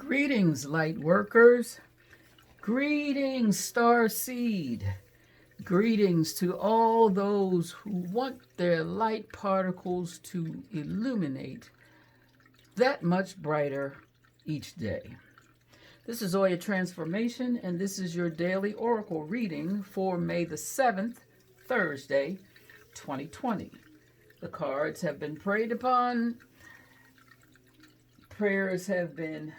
Greetings, light workers. Greetings, star seed. Greetings to all those who want their light particles to illuminate that much brighter each day. This is Oya Transformation, and this is your daily Oracle reading for May the 7th, Thursday, 2020. The cards have been prayed upon, prayers have been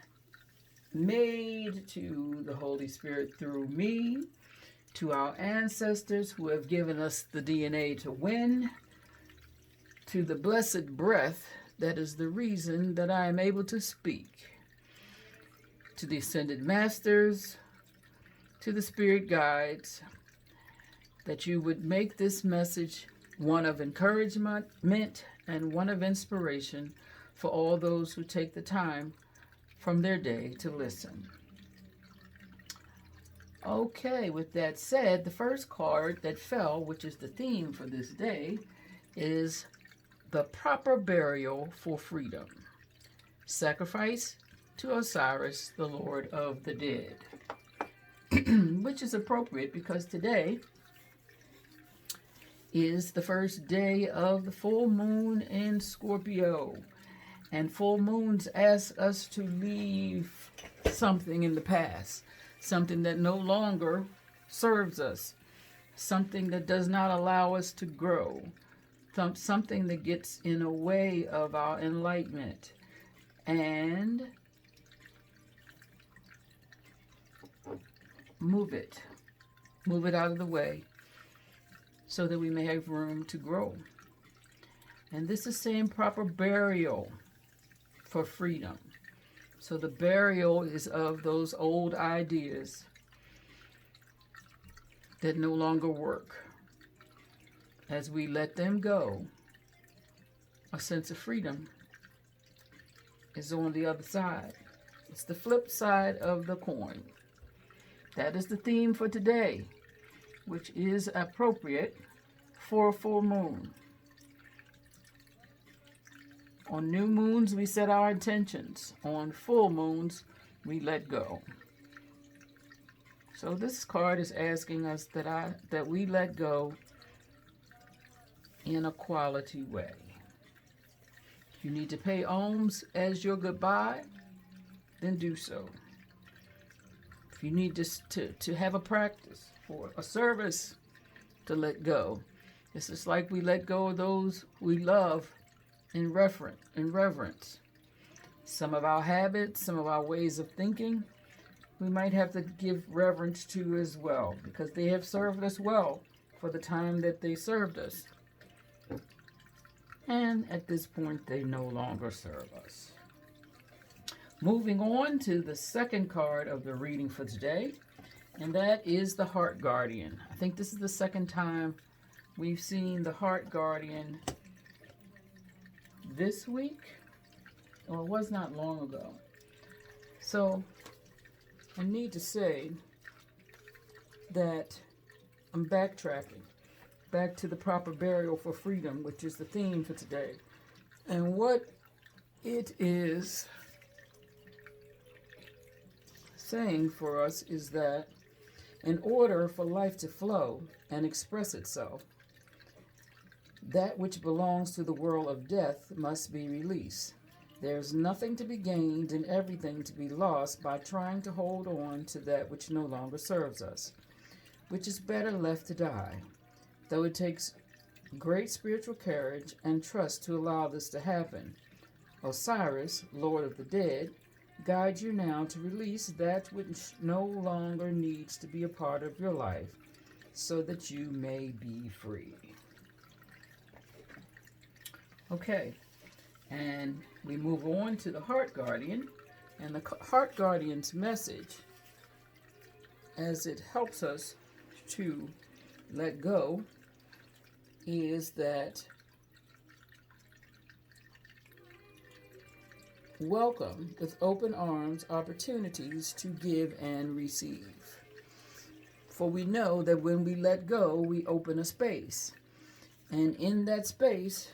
made to the Holy Spirit through me, to our ancestors who have given us the DNA to win, to the blessed breath that is the reason that I am able to speak, to the ascended masters, to the spirit guides, that you would make this message one of encouragement and one of inspiration for all those who take the time from their day to listen. Okay, with that said, the first card that fell, which is the theme for this day, is the proper burial for freedom. Sacrifice to Osiris, the Lord of the Dead. Which is appropriate because today is the first day of the full moon in Scorpio. And full moons ask us to leave something in the past, something that no longer serves us, something that does not allow us to grow, something that gets in the way of our enlightenment. And move it out of the way so that we may have room to grow. And this is saying proper burial for freedom. So the burial is of those old ideas that no longer work. As we let them go, a sense of freedom is on the other side. It's the flip side of the coin. That is the theme for today, which is appropriate for a full moon. On new moons, we set our intentions. On full moons, we let go. So this card is asking us that we let go in a quality way. If you need to pay alms as your goodbye, then do so. If you need to have a practice for a service to let go, it's just like we let go of those we love in reverence. Some of our habits, some of our ways of thinking, we might have to give reverence to as well, because they have served us well for the time that they served us. And at this point, they no longer serve us. Moving on to the second card of the reading for today, and that is the Heart Guardian. I think this is the second time we've seen the Heart Guardian this week, or it was not long ago. So I need to say that I'm backtracking back to the proper burial for freedom, which is the theme for today. And what it is saying for us is that in order for life to flow and express itself, that which belongs to the world of death must be released. There's nothing to be gained and everything to be lost by trying to hold on to that which no longer serves us, which is better left to die. Though it takes great spiritual courage and trust to allow this to happen. Osiris, Lord of the Dead, guides you now to release that which no longer needs to be a part of your life, so that you may be free. Okay, and we move on to the Heart Guardian, and the Heart Guardian's message, as it helps us to let go, is that welcome with open arms opportunities to give and receive. For we know that when we let go, we open a space. And in that space,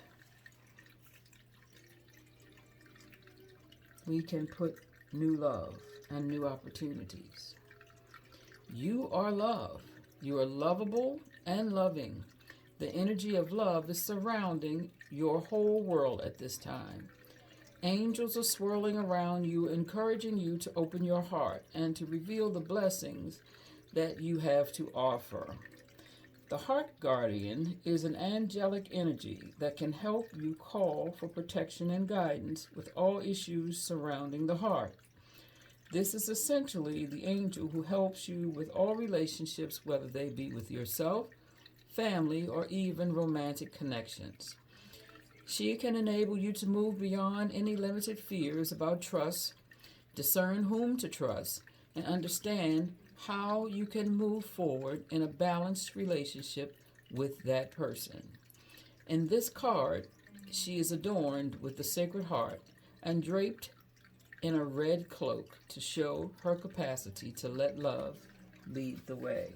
we can put new love and new opportunities. You are love. You are lovable and loving. The energy of love is surrounding your whole world at this time. Angels are swirling around you, encouraging you to open your heart and to reveal the blessings that you have to offer. The heart guardian is an angelic energy that can help you call for protection and guidance with all issues surrounding the heart. This is essentially the angel who helps you with all relationships, whether they be with yourself, family, or even romantic connections. She can enable you to move beyond any limited fears about trust, discern whom to trust, and understand how you can move forward in a balanced relationship with that person. In this card, she is adorned with the Sacred Heart and draped in a red cloak to show her capacity to let love lead the way.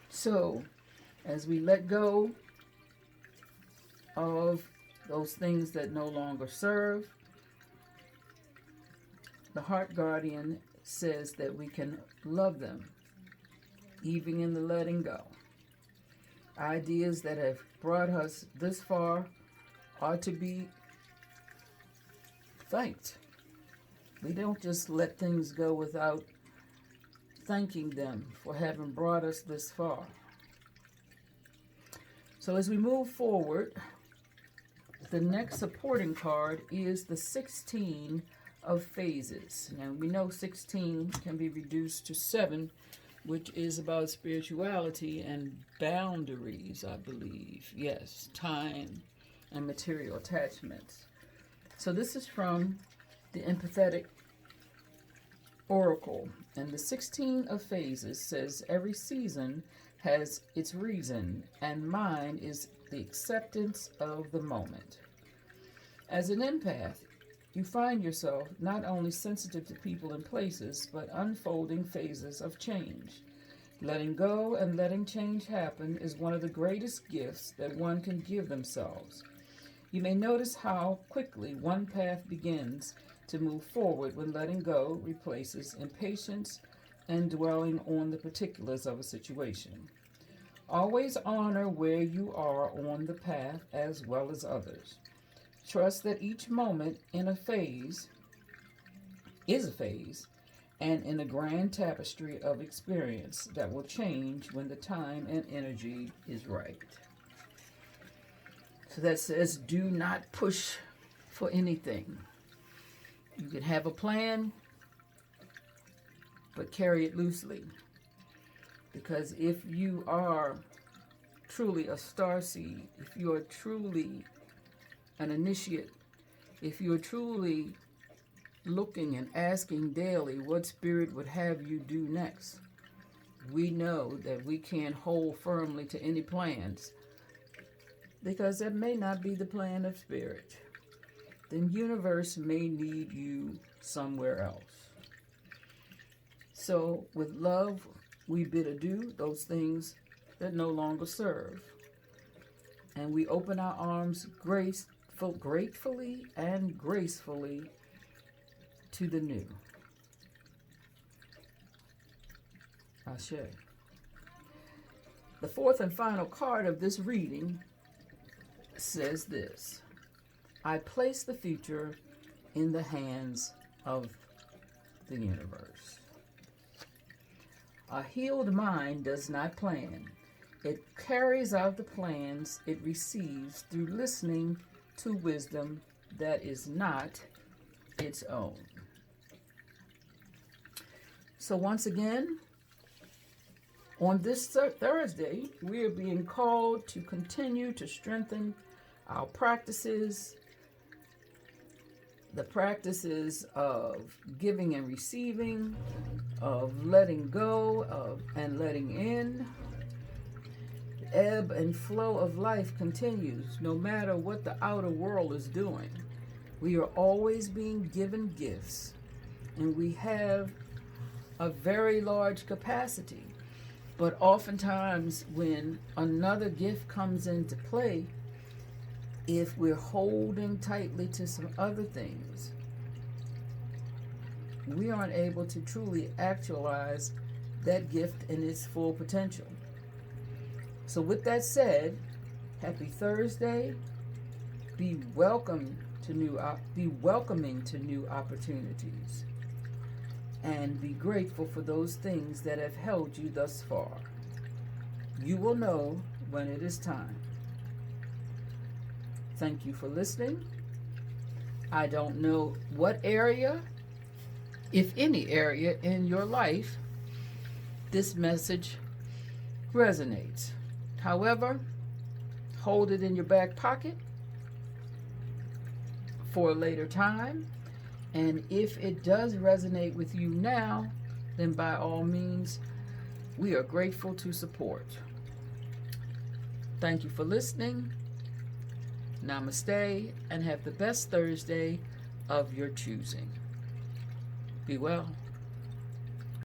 So, as we let go of those things that no longer serve, the Heart Guardian says that we can love them, even in the letting go. Ideas that have brought us this far are to be thanked. We don't just let things go without thanking them for having brought us this far. So as we move forward, the next supporting card is the 16 of phases. Now we know 16 can be reduced to 7, which is about spirituality and boundaries, I believe. Yes, time and material attachments. So this is from the Empathetic Oracle. And the 16 of phases says every season has its reason, and mine is the acceptance of the moment. As an empath, you find yourself not only sensitive to people and places, but unfolding phases of change. Letting go and letting change happen is one of the greatest gifts that one can give themselves. You may notice how quickly one path begins to move forward when letting go replaces impatience and dwelling on the particulars of a situation. Always honor where you are on the path as well as others. Trust that each moment in a phase is a phase and in a grand tapestry of experience that will change when the time and energy is right. So that says, do not push for anything. You can have a plan, but carry it loosely. Because if you are truly a starseed, if you are truly an initiate, if you are truly looking and asking daily what Spirit would have you do next, we know that we can't hold firmly to any plans, because that may not be the plan of Spirit. The universe may need you somewhere else. So with love, we bid adieu those things that no longer serve. And we open our arms gratefully and gracefully to the new. Ashe. The fourth and final card of this reading says this: I place the future in the hands of the universe. A healed mind does not plan. It carries out the plans it receives through listening to wisdom that is not its own. So once again, on this Thursday, we are being called to continue to strengthen our practices, the practices of giving and receiving, of letting go of and letting in. The ebb and flow of life continues no matter what the outer world is doing. We are always being given gifts, and we have a very large capacity. But oftentimes when another gift comes into play, if we're holding tightly to some other things, we aren't able to truly actualize that gift in its full potential. So with that said, happy Thursday. Be welcoming to new opportunities, and be grateful for those things that have held you thus far. You will know when it is time. Thank you for listening. I don't know what area, if any area in your life, this message resonates. However, hold it in your back pocket for a later time. And if it does resonate with you now, then by all means, we are grateful to support. Thank you for listening. Namaste, and have the best Thursday of your choosing. Be well.